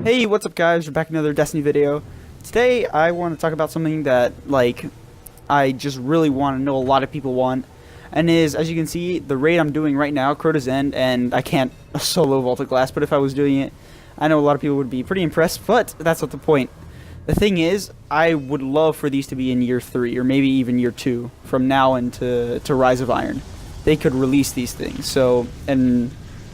Hey, what's up guys? We're back in another Destiny video. Today I want to talk about something that, I just really want to know a lot of people want. And is, as you can see, the raid I'm doing right now, Crota's End, and I can't solo Vaulted Glass, but if I was doing it, I know a lot of people would be pretty impressed, but that's not the point. The thing is, I would love for these to be in year 3, or maybe even year 2, from now into Rise of Iron. They could release these things, and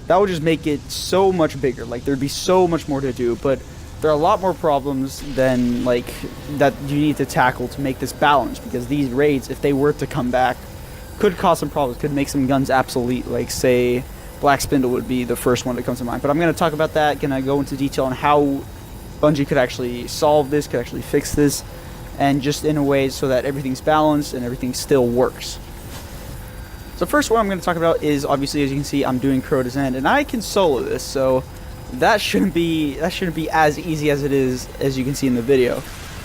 that would just make it so much bigger. Like, there'd be so much more to do, but there are a lot more problems than, that you need to tackle to make this balanced, because these raids, if they were to come back, could cause some problems, could make some guns obsolete, like, say, Black Spindle would be the first one that comes to mind. But I'm going to talk about that, going to go into detail on how Bungie could actually solve this, could actually fix this, and just in a way so that everything's balanced and everything still works. So first, what I'm going to talk about is, obviously, as you can see, I'm doing Crota's End, and I can solo this, so that shouldn't be as easy as it is, as you can see in the video.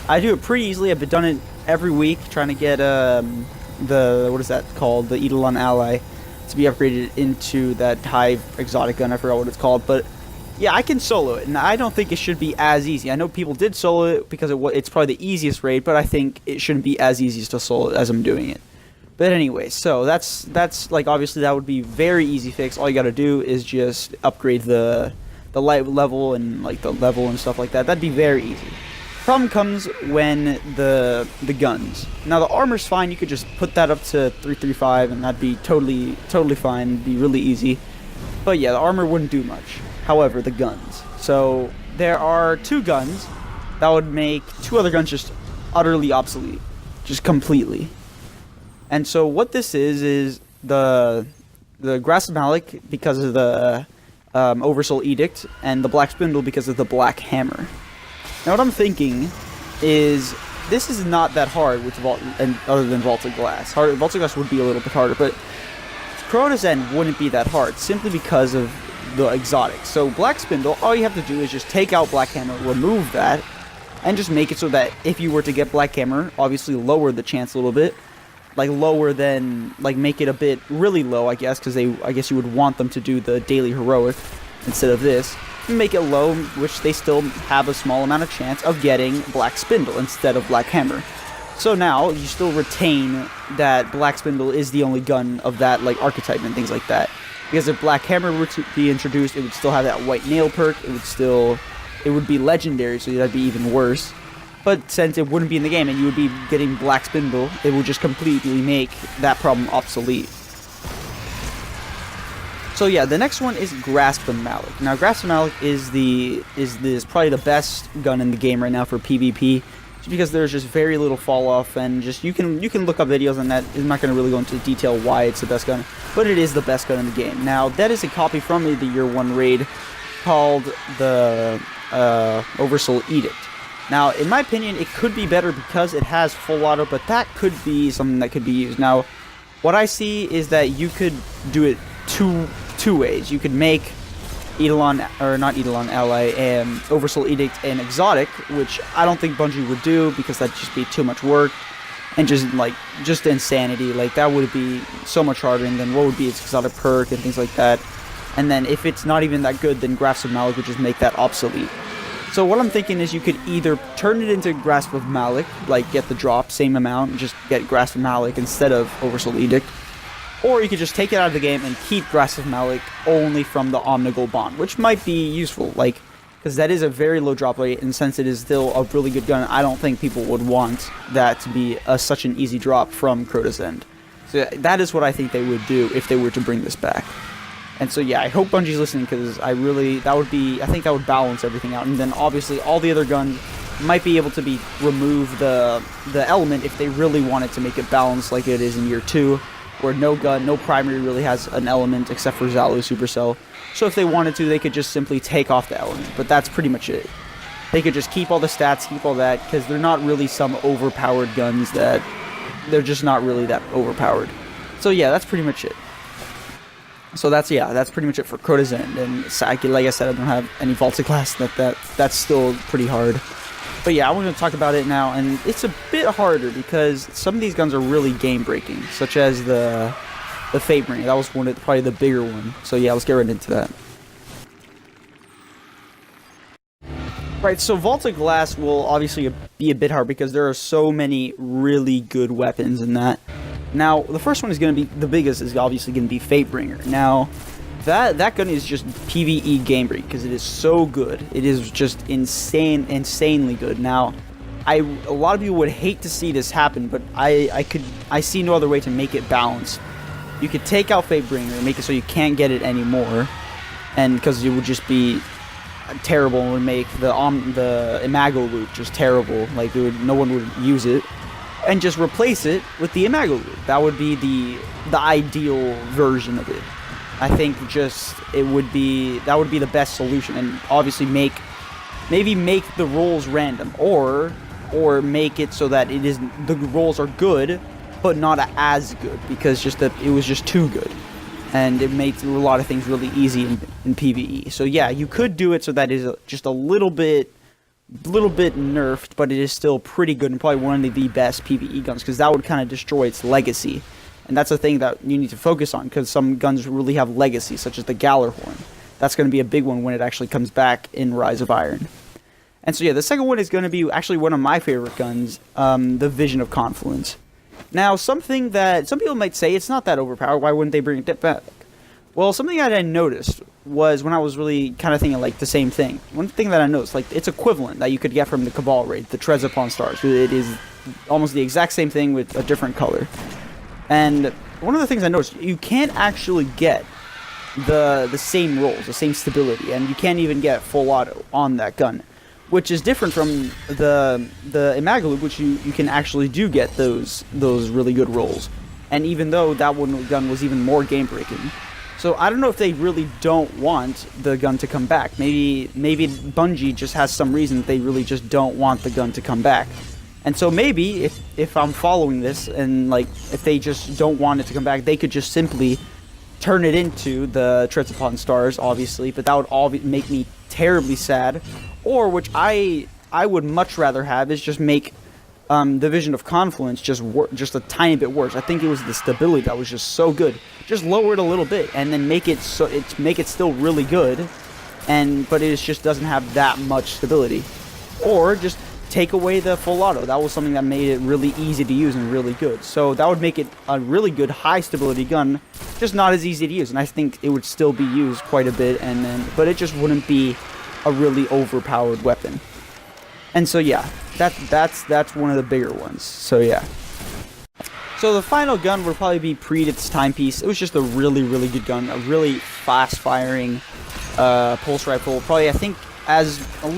I do it pretty easily. I've been done it every week, trying to get what is that called, the Eidolon Ally, to be upgraded into that high exotic gun. I forgot what it's called, but yeah, I can solo it, and I don't think it should be as easy. I know people did solo it because it's probably the easiest raid, but I think it shouldn't be as easy to solo it as I'm doing it. But anyway, so that's like, obviously that would be very easy fix. All you gotta do is just upgrade the light level and the level and stuff like that. That'd be very easy. Problem comes when the guns. Now the armor's fine. You could just put that up to 335 and that'd be totally fine. It'd be really easy. But yeah, the armor wouldn't do much. However, the guns. So there are 2 guns that would make 2 other guns just utterly obsolete, just completely. And so what this is the Grasp of Malik because of the Oversoul Edict, and the Black Spindle because of the Black Hammer. Now what I'm thinking is, this is not that hard with other than Vaulted Glass. Vaulted Glass would be a little bit harder, but Crota's End wouldn't be that hard, simply because of the exotics. So Black Spindle, all you have to do is just take out Black Hammer, remove that, and just make it so that if you were to get Black Hammer, obviously lower the chance a little bit, lower than, make it a bit really low, I guess, because I guess you would want them to do the daily heroic instead of this. Make it low, which they still have a small amount of chance of getting Black Spindle instead of Black Hammer. So now you still retain that Black Spindle is the only gun of that archetype and things like that. Because if Black Hammer were to be introduced, it would still have that white nail perk. It would be legendary, so that'd be even worse. But since it wouldn't be in the game and you would be getting Black Spindle, it would just completely make that problem obsolete. So yeah, the next one is Grasp of Malik. Now Grasp of Malik is probably the best gun in the game right now for PvP, just because there's just very little fall off, and just you can look up videos on that. I'm not going to really go into detail why it's the best gun, but it is the best gun in the game. Now that is a copy from the year 1 raid called the Oversoul Edict. Now, in my opinion, it could be better because it has full auto, but that could be something that could be used. Now, what I see is that you could do it two ways. You could make Eidolon, or not Eidolon Ally, and Oversoul Edict an exotic, which I don't think Bungie would do because that'd just be too much work and just insanity. That would be so much harder, and then what would be its exotic perk and things like that. And then if it's not even that good, then Grasp of Malik would just make that obsolete. So what I'm thinking is you could either turn it into Grasp of Malik, get the drop, same amount, and just get Grasp of Malik instead of Oversoul Edict. Or you could just take it out of the game and keep Grasp of Malik only from the Omnigul Bond, which might be useful, because that is a very low drop rate, and since it is still a really good gun, I don't think people would want that to be such an easy drop from Crota's End. So that is what I think they would do if they were to bring this back. And so yeah, I hope Bungie's listening, because I think that would balance everything out. And then obviously all the other guns might be able to remove the element if they really wanted to make it balanced like it is in year 2, where no primary really has an element except for Zalu Supercell. So if they wanted to, they could just simply take off the element, but that's pretty much it. They could just keep all the stats, keep all that, because they're not really some overpowered guns that they're just not really that overpowered. So yeah, that's pretty much it. So that's pretty much it for Crota's End. And like I said, I don't have any Vaulted Glass. That's still pretty hard. But yeah, I'm going to talk about it now, and it's a bit harder because some of these guns are really game breaking, such as the Fate Bringer. That was probably the bigger one. So yeah, let's get right into that. Right, so Vaulted Glass will obviously be a bit hard because there are so many really good weapons in that. Now, the first one is going to be, the biggest is obviously going to be Fatebringer. Now, that gun is just PvE game break because it is so good. It is just insanely good. Now, a lot of people would hate to see this happen, but I see no other way to make it balanced. You could take out Fatebringer and make it so you can't get it anymore, and because it would just be terrible and would make the Imago loot just terrible. Like no one would use it, and just replace it with the Imago loot. That would be the ideal version of it. I think that would be the best solution, and obviously maybe make the rolls random, or make it so that the rolls are good but not as good, because it was just too good. And it makes a lot of things really easy in PvE. So yeah, you could do it so that is just a little bit nerfed, but it is still pretty good and probably one of the best PvE guns, because that would kind of destroy its legacy. And that's a thing that you need to focus on, because some guns really have legacy, such as the Gallarhorn. That's going to be a big one when it actually comes back in Rise of Iron. And so yeah, the second one is going to be actually one of my favorite guns, the Vision of Confluence. Now, something that some people might say, it's not that overpowered, why wouldn't they bring it back? Well, something that I noticed was when I was really kind of thinking like the same thing. One thing that I noticed, like it's equivalent that you could get from the Cabal raid, the Treads Upon Stars. It is almost the exact same thing with a different color. And one of the things I noticed, you can't actually get the same rolls, the same stability, and you can't even get full auto on that gun, which is different from the Imago loop, which you can actually do get those really good rolls. And even though that one gun was even more game breaking. So I don't know if they really don't want the gun to come back. Maybe Bungie just has some reason that they really just don't want the gun to come back. And so maybe if I'm following this, and like if they just don't want it to come back, they could just simply turn it into the Treads Upon Stars, obviously, but that would make me terribly sad. Or, which I would much rather have, is just make the Vision of Confluence just a tiny bit worse. I think it was the stability that was just so good. Just lower it a little bit, and then make it still really good, but it just doesn't have that much stability. Or just take away the full auto. That was something that made it really easy to use and really good. So that would make it a really good high stability gun, just not as easy to use. And I think it would still be used quite a bit, but it just wouldn't be a really overpowered weapon. And so yeah, that's one of the bigger ones. So yeah. So the final gun would probably be Preedith's Timepiece. It was just a really good gun, a really fast firing pulse rifle. Probably, I think,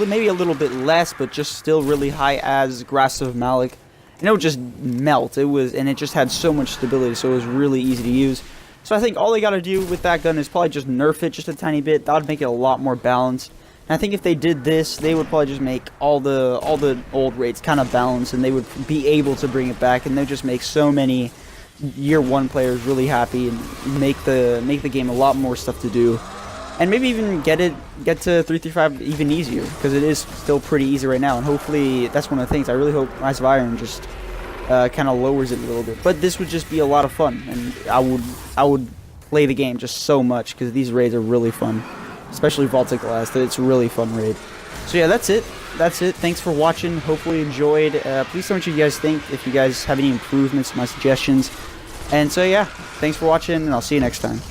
maybe a little bit less, but just still really high as Grasp of Malik. And it would just melt. And it just had so much stability, so it was really easy to use. So I think all they gotta do with that gun is probably just nerf it just a tiny bit. That would make it a lot more balanced. And I think if they did this, they would probably just make all the old raids kind of balanced, and they would be able to bring it back, and they'd just make so many year one players really happy, and make the game a lot more stuff to do, and maybe even get to 335 even easier, because it is still pretty easy right now. And hopefully that's one of the things I really hope Rise of Iron just kind of lowers it a little bit. But this would just be a lot of fun, and I would play the game just so much, because these raids are really fun. Especially Vaulted Glass, that it's a really fun raid. So yeah, that's it. Thanks for watching. Hopefully you enjoyed. Please tell me what you guys think, if you guys have any improvements, my suggestions. And so yeah, thanks for watching, and I'll see you next time.